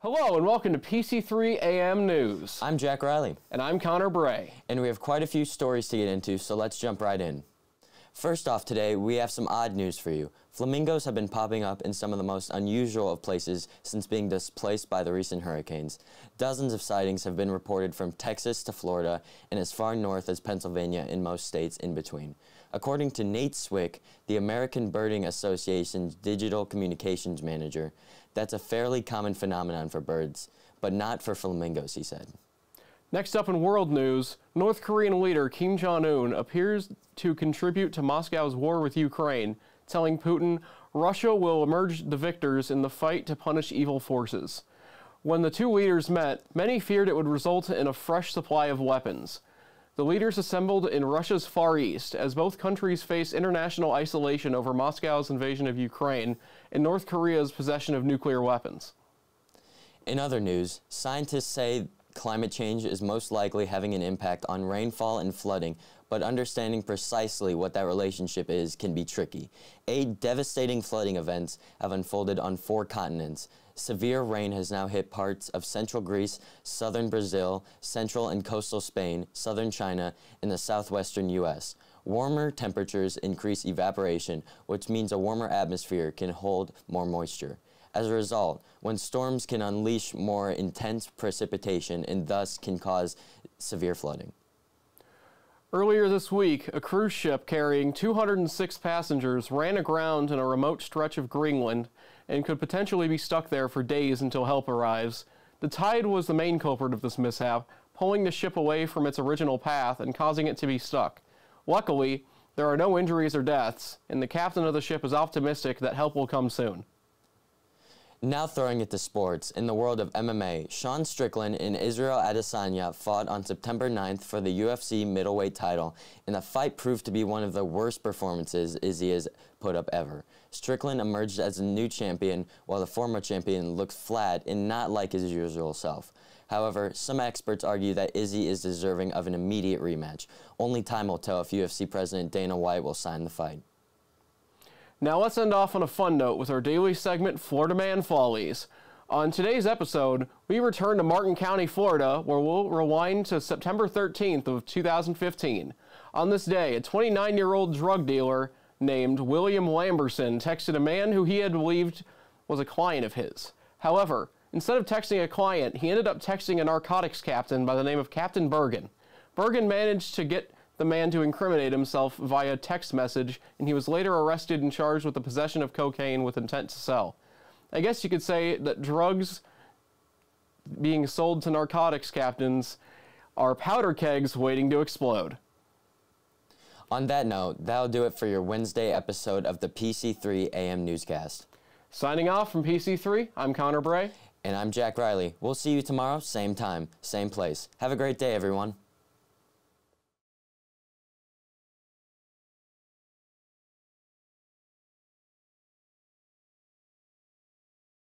Hello and welcome to PC3 AM News. I'm Jack Riley. And I'm Connor Bray. And we have quite a few stories to get into, so let's jump right in. First off today, we have some odd news for you. Flamingos have been popping up in some of the most unusual of places since being displaced by the recent hurricanes. Dozens of sightings have been reported from Texas to Florida and as far north as Pennsylvania in most states in between. According to Nate Swick, the American Birding Association's digital communications manager, that's a fairly common phenomenon for birds, but not for flamingos, he said. Next up in world news, North Korean leader Kim Jong-un appears to contribute to Moscow's war with Ukraine, telling Putin Russia will emerge the victors in the fight to punish evil forces. When the two leaders met, many feared it would result in a fresh supply of weapons. The leaders assembled in Russia's Far East as both countries face international isolation over Moscow's invasion of Ukraine and North Korea's possession of nuclear weapons. In other news, scientists say climate change is most likely having an impact on rainfall and flooding, but understanding precisely what that relationship is can be tricky. 8 devastating flooding events have unfolded on 4 continents. Severe rain has now hit parts of central Greece, southern Brazil, central and coastal Spain, southern China, and the southwestern U.S. Warmer temperatures increase evaporation, which means a warmer atmosphere can hold more moisture. As a result, when storms can unleash more intense precipitation and thus can cause severe flooding. Earlier this week, a cruise ship carrying 206 passengers ran aground in a remote stretch of Greenland and could potentially be stuck there for days until help arrives. The tide was the main culprit of this mishap, pulling the ship away from its original path and causing it to be stuck. Luckily, there are no injuries or deaths, and the captain of the ship is optimistic that help will come soon. Now throwing it to sports, in the world of MMA, Sean Strickland and Israel Adesanya fought on September 9th for the UFC middleweight title, and the fight proved to be one of the worst performances Izzy has put up ever. Strickland emerged as a new champion, while the former champion looked flat and not like his usual self. However, some experts argue that Izzy is deserving of an immediate rematch. Only time will tell if UFC President Dana White will sign the fight. Now let's end off on a fun note with our daily segment, Florida Man Follies. On today's episode, we return to Martin County, Florida, where we'll rewind to September 13th of 2015. On this day, a 29-year-old drug dealer named William Lamberson texted a man who he had believed was a client of his. However, instead of texting a client, he ended up texting a narcotics captain by the name of Captain Bergen. Bergen managed to get the man to incriminate himself via text message, and he was later arrested and charged with the possession of cocaine with intent to sell. I guess you could say that drugs being sold to narcotics captains are powder kegs waiting to explode. On that note, that'll do it for your Wednesday episode of the PC3 AM Newscast. Signing off from PC3, I'm Connor Bray. And I'm Jack Riley. We'll see you tomorrow, same time, same place. Have a great day, everyone.